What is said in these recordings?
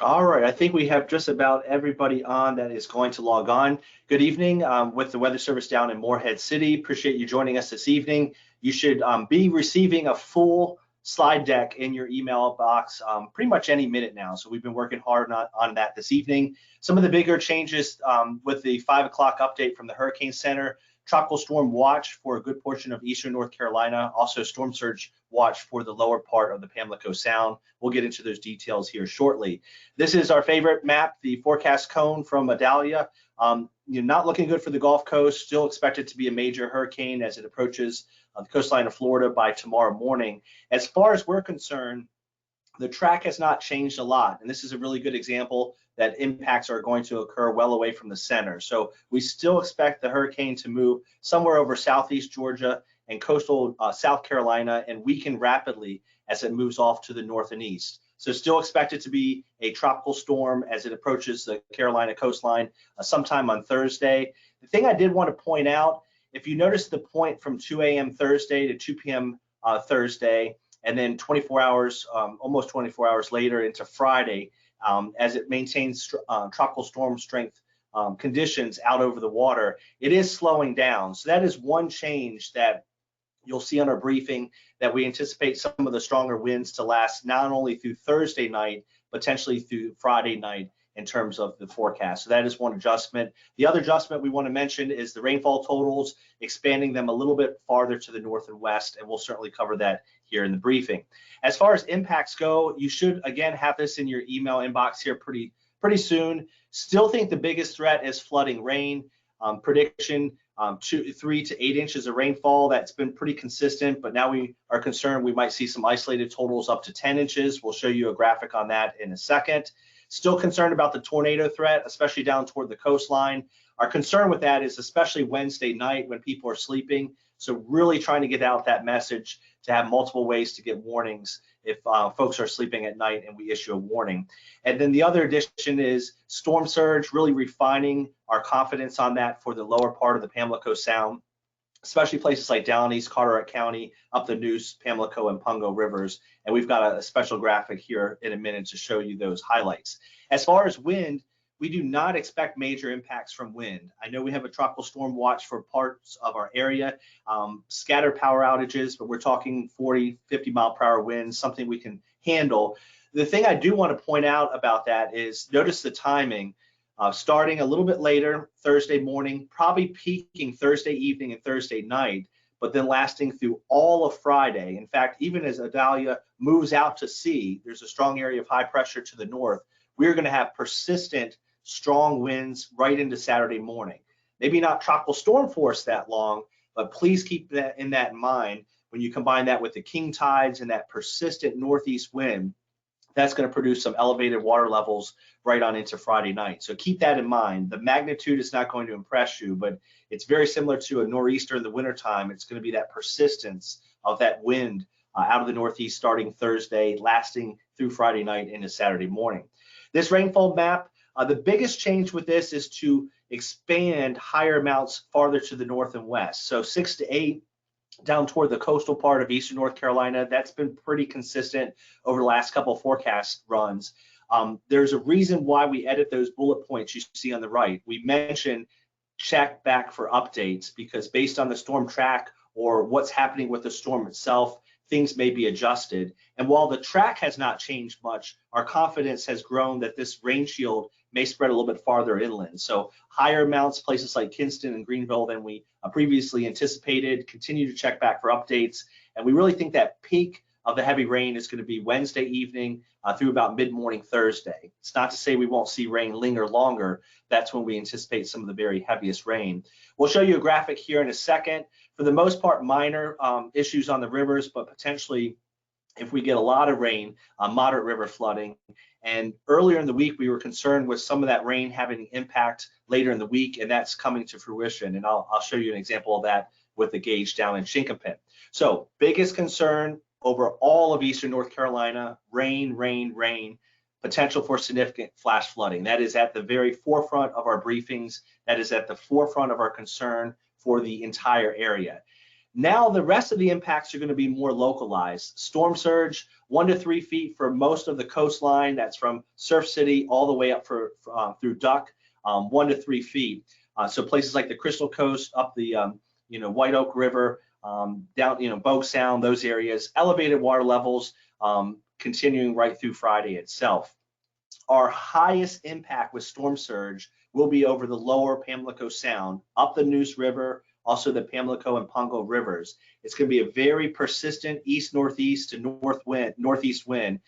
All right, I think we have just about everybody on that is going to log on. Good evening with the Weather Service down in Morehead City. Appreciate you joining us this evening. You should be receiving a full slide deck in your email box pretty much any minute now. So we've been working hard on that this evening. Some of the bigger changes with the 5 o'clock update from the Hurricane Center. Tropical storm watch for a good portion of eastern North Carolina, also storm surge watch for the lower part of the Pamlico Sound. We'll get into those details here shortly. This is our favorite map, the forecast cone from Idalia. Not looking good for the Gulf Coast, still expected to be a major hurricane as it approaches the coastline of Florida by tomorrow morning. As far as we're concerned, the track has not changed a lot, and this is a really good example that impacts are going to occur well away from the center. So we still expect the hurricane to move somewhere over southeast Georgia and coastal South Carolina and weaken rapidly as it moves off to the north and east. So still expected to be a tropical storm as it approaches the Carolina coastline sometime on Thursday. The thing I did want to point out, if you notice the point from 2 a.m. Thursday to 2 p.m. Thursday, and then 24 hours, almost 24 hours later into Friday, as it maintains tropical storm strength conditions out over the water, it is slowing down. So that is one change that you'll see on our briefing, that we anticipate some of the stronger winds to last not only through Thursday night, potentially through Friday night in terms of the forecast. So that is one adjustment. The other adjustment we want to mention is the rainfall totals, expanding them a little bit farther to the north and west, and we'll certainly cover that here in the briefing. As far as impacts go, you should again have this in your email inbox here pretty soon. Still think the biggest threat is flooding rain. Prediction 3 to 8 inches of rainfall. That's been pretty consistent, but now we are concerned we might see some isolated totals up to 10 inches. We'll show you a graphic on that in a second. Still concerned about the tornado threat, especially down toward the coastline. Our concern with that is especially Wednesday night when people are sleeping. So really trying to get out that message to have multiple ways to get warnings if folks are sleeping at night and we issue a warning. And then the other addition is storm surge, really refining our confidence on that for the lower part of the Pamlico Sound, especially places like down East Carteret County, up the Neuse, Pamlico, and Pungo rivers. And we've got a special graphic here in a minute to show you those highlights. As far as wind, we do not expect major impacts from wind. I know we have a tropical storm watch for parts of our area, scattered power outages, but we're talking 40, 50 mile per hour winds, something we can handle. The thing I do want to point out about that is notice the timing. Starting a little bit later, Thursday morning, probably peaking Thursday evening and Thursday night, but then lasting through all of Friday. In fact, even as Idalia moves out to sea, there's a strong area of high pressure to the north. We're going to have persistent strong winds right into Saturday morning. Maybe not tropical storm force that long, but please keep that in mind when you combine that with the king tides and that persistent northeast wind. That's going to produce some elevated water levels right on into Friday night. So keep that in mind. The magnitude is not going to impress you, but it's very similar to a nor'easter in the wintertime. It's going to be that persistence of that wind out of the northeast starting Thursday, lasting through Friday night into Saturday morning. This rainfall map, the biggest change with this is to expand higher amounts farther to the north and west. So 6 to 8 down toward the coastal part of eastern North Carolina. That's been pretty consistent over the last couple of forecast runs. There's a reason why we edit those bullet points you see on the right. We mentioned check back for updates because based on the storm track or what's happening with the storm itself, things may be adjusted. And while the track has not changed much, our confidence has grown that this rain shield may spread a little bit farther inland. So higher amounts, places like Kinston and Greenville than we previously anticipated. Continue to check back for updates. And we really think that peak of the heavy rain is going to be Wednesday evening through about mid-morning Thursday. It's not to say we won't see rain linger longer. That's when we anticipate some of the very heaviest rain. We'll show you a graphic here in a second. For the most part, minor issues on the rivers, but potentially if we get a lot of rain, moderate river flooding. And earlier in the week, we were concerned with some of that rain having an impact later in the week, and that's coming to fruition. And I'll show you an example of that with the gauge down in Chinquapin. So biggest concern over all of eastern North Carolina, rain, rain, rain, potential for significant flash flooding. That is at the very forefront of our briefings. That is at the forefront of our concern for the entire area. Now the rest of the impacts are going to be more localized. Storm surge, 1 to 3 feet for most of the coastline. That's from Surf City all the way up through Duck, 1 to 3 feet. So places like the Crystal Coast, up the White Oak River, down Bogue Sound, those areas, elevated water levels continuing right through Friday itself. Our highest impact with storm surge will be over the lower Pamlico Sound, up the Neuse River, also the Pamlico and Pongo rivers. It's going to be a very persistent east-northeast to northeast wind,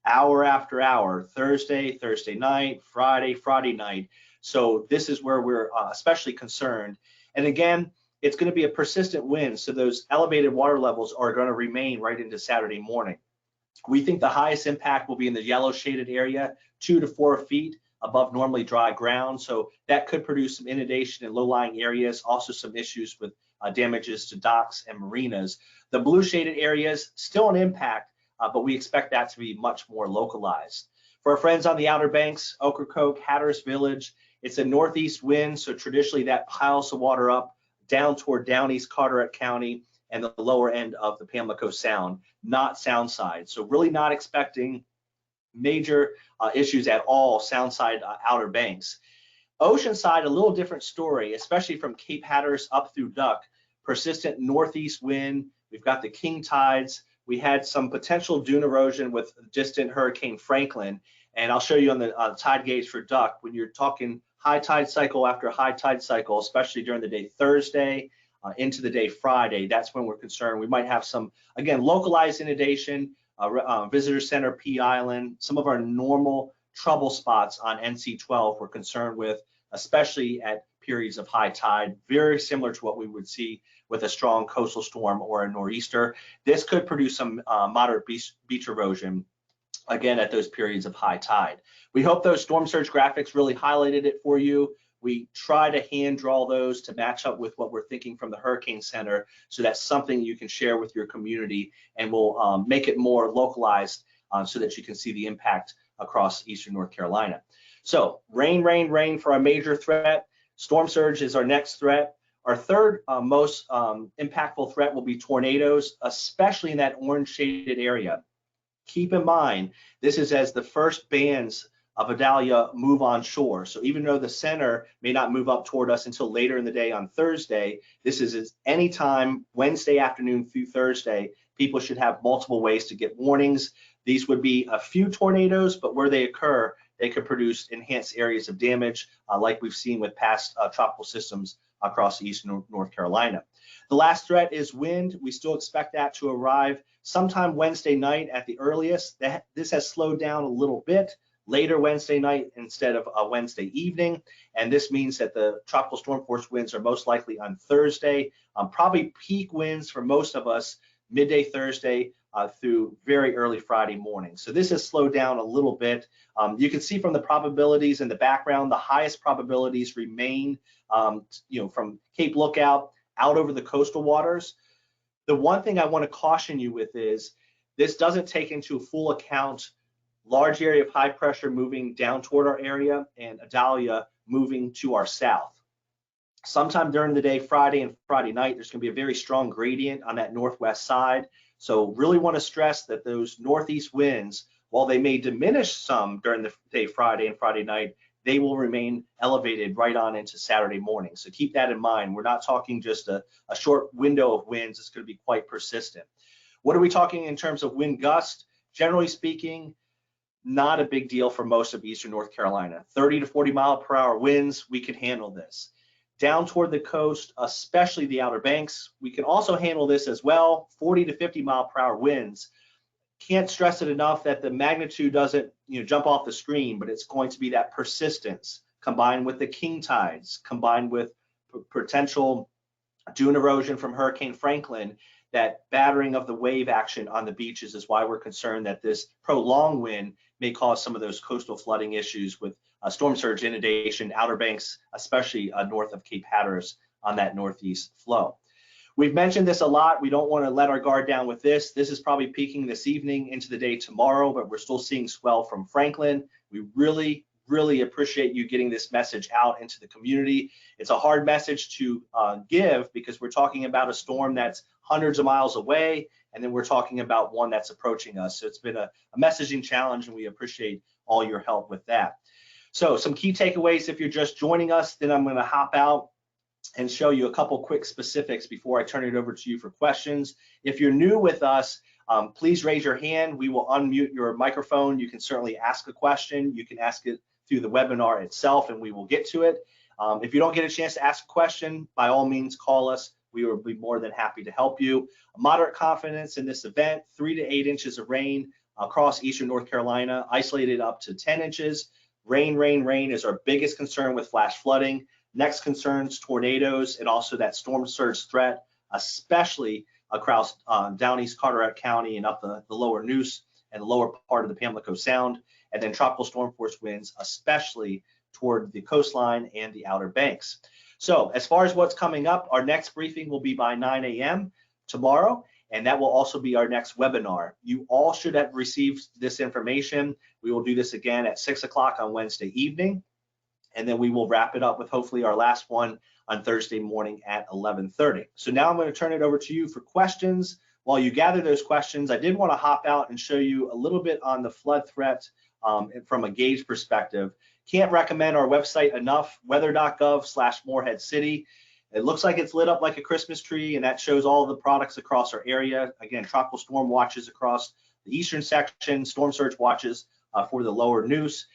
hour after hour, Thursday night, Friday night. So this is where we're especially concerned. And again, it's going to be a persistent wind, so those elevated water levels are going to remain right into Saturday morning. We think the highest impact will be in the yellow shaded area, 2 to 4 feet above normally dry ground. So that could produce some inundation in low-lying areas, also some issues with damages to docks and marinas. The blue shaded areas, still an impact, but we expect that to be much more localized. For our friends on the Outer Banks, Ocracoke, Hatteras Village, it's a northeast wind, so traditionally that piles the water up down toward down East Carteret County and the lower end of the Pamlico Sound, not Sound side. So really not expecting major issues at all Sound side, Outer Banks. Ocean side, a little different story, especially from Cape Hatteras up through Duck. Persistent northeast wind. We've got the king tides. We had some potential dune erosion with distant Hurricane Franklin. And I'll show you on the tide gauge for Duck, when you're talking high tide cycle after high tide cycle, especially during the day Thursday into the day Friday, that's when we're concerned. We might have some, again, localized inundation, visitor center, P Island, some of our normal trouble spots on NC12 we're concerned with, especially at periods of high tide, very similar to what we would see with a strong coastal storm or a nor'easter. This could produce some moderate beach erosion, again, at those periods of high tide. We hope those storm surge graphics really highlighted it for you. We try to hand draw those to match up with what we're thinking from the Hurricane Center, so that's something you can share with your community, and we'll make it more localized so that you can see the impact across eastern North Carolina. So rain for our major threat. Storm surge is our next threat. Our third most impactful threat will be tornadoes, especially in that orange shaded area. Keep in mind, this is as the first bands of Idalia move on shore. So even though the center may not move up toward us until later in the day on Thursday, this is anytime Wednesday afternoon through Thursday, people should have multiple ways to get warnings. These would be a few tornadoes, but where they occur, they could produce enhanced areas of damage, like we've seen with past tropical systems across eastern North Carolina. The last threat is wind. We still expect that to arrive sometime Wednesday night at the earliest. This has slowed down a little bit later Wednesday night instead of a Wednesday evening, and this means that the tropical storm force winds are most likely on Thursday, probably peak winds for most of us midday Thursday through very early Friday morning. So this has slowed down a little bit. You can see from the probabilities in the background, the highest probabilities remain from Cape Lookout out over the coastal waters. The one thing I want to caution you with is this doesn't take into full account large area of high pressure moving down toward our area and Idalia moving to our south. Sometime during the day, Friday and Friday night, there's going to be a very strong gradient on that northwest side. So really want to stress that those northeast winds, while they may diminish some during the day Friday and Friday night, they will remain elevated right on into Saturday morning. So keep that in mind. We're not talking just a short window of winds. It's going to be quite persistent. What are we talking in terms of wind gust? Generally speaking, not a big deal for most of eastern North Carolina. 30 to 40 mile per hour winds, we can handle this. Down toward the coast, especially the Outer Banks, we can also handle this as well, 40 to 50 mile per hour winds. Can't stress it enough that the magnitude doesn't jump off the screen, but it's going to be that persistence combined with the king tides, combined with potential dune erosion from Hurricane Franklin. That battering of the wave action on the beaches is why we're concerned that this prolonged wind may cause some of those coastal flooding issues with storm surge inundation, Outer Banks, especially north of Cape Hatteras on that northeast flow. We've mentioned this a lot. We don't want to let our guard down with this. This is probably peaking this evening into the day tomorrow, but we're still seeing swell from Franklin. We really really appreciate you getting this message out into the community. It's a hard message to give because we're talking about a storm that's hundreds of miles away, and then we're talking about one that's approaching us. So it's been a messaging challenge, and we appreciate all your help with that. So some key takeaways if you're just joining us, then I'm going to hop out and show you a couple quick specifics before I turn it over to you for questions. If you're new with us, please raise your hand. We will unmute your microphone. You can certainly ask a question. You can ask it through the webinar itself, and we will get to it. If you don't get a chance to ask a question, by all means, call us. We will be more than happy to help you. Moderate confidence in this event, 3 to 8 inches of rain across eastern North Carolina, isolated up to 10 inches. Rain, rain, rain is our biggest concern with flash flooding. Next concerns, tornadoes, and also that storm surge threat, especially across down East Carteret County and up the lower Neuse and the lower part of the Pamlico Sound, and then tropical storm force winds, especially toward the coastline and the Outer Banks. So as far as what's coming up, our next briefing will be by 9 a.m. tomorrow, and that will also be our next webinar. You all should have received this information. We will do this again at 6 o'clock on Wednesday evening, and then we will wrap it up with hopefully our last one on Thursday morning at 11:30. So now I'm going to turn it over to you for questions. While you gather those questions, I did want to hop out and show you a little bit on the flood threat from a gauge perspective. Can't recommend our website enough, weather.gov/Morehead City. It looks like it's lit up like a Christmas tree, and that shows all of the products across our area. Again, tropical storm watches across the eastern section, storm surge watches for the lower Neuse.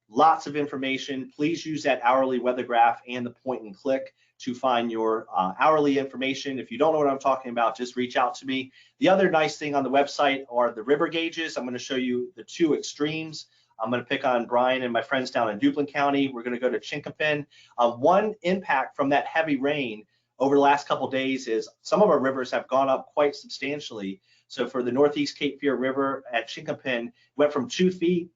Lots of information. Please use that hourly weather graph and the point and click to find your hourly information. If you don't know what I'm talking about, just reach out to me. The other nice thing on the website are the river gauges. I'm going to show you the two extremes. I'm going to pick on Brian and my friends down in Duplin County. We're going to go to Chinkapin. One impact from that heavy rain over the last couple of days is some of our rivers have gone up quite substantially. So for the Northeast Cape Fear River at Chinkapin, went from 2 feet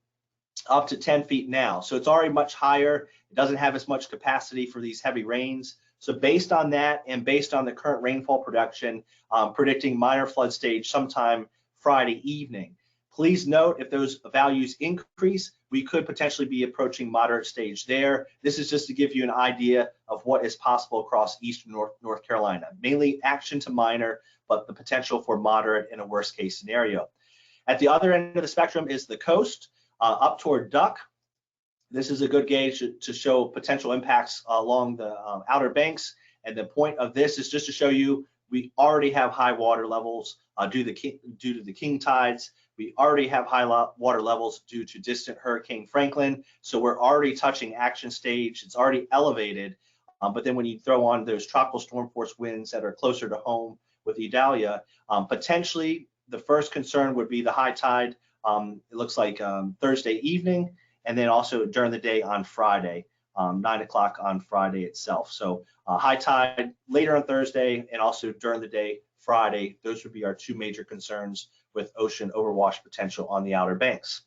up to 10 feet now. So it's already much higher. It doesn't have as much capacity for these heavy rains. So based on that and based on the current rainfall production, predicting minor flood stage sometime Friday evening. Please note if those values increase, we could potentially be approaching moderate stage there. This is just to give you an idea of what is possible across eastern North Carolina. Mainly action to minor, but the potential for moderate in a worst case scenario. At the other end of the spectrum is the coast. Up toward Duck, this is a good gauge to show potential impacts along the Outer Banks. And the point of this is just to show you we already have high water levels due to the king tides. We already have high water levels due to distant Hurricane Franklin. So we're already touching action stage. It's already elevated. But then when you throw on those tropical storm force winds that are closer to home with Idalia, potentially the first concern would be the high tide. It looks like Thursday evening, and then also during the day on Friday, 9 o'clock on Friday itself. So high tide later on Thursday and also during the day Friday. Those would be our two major concerns with ocean overwash potential on the Outer Banks.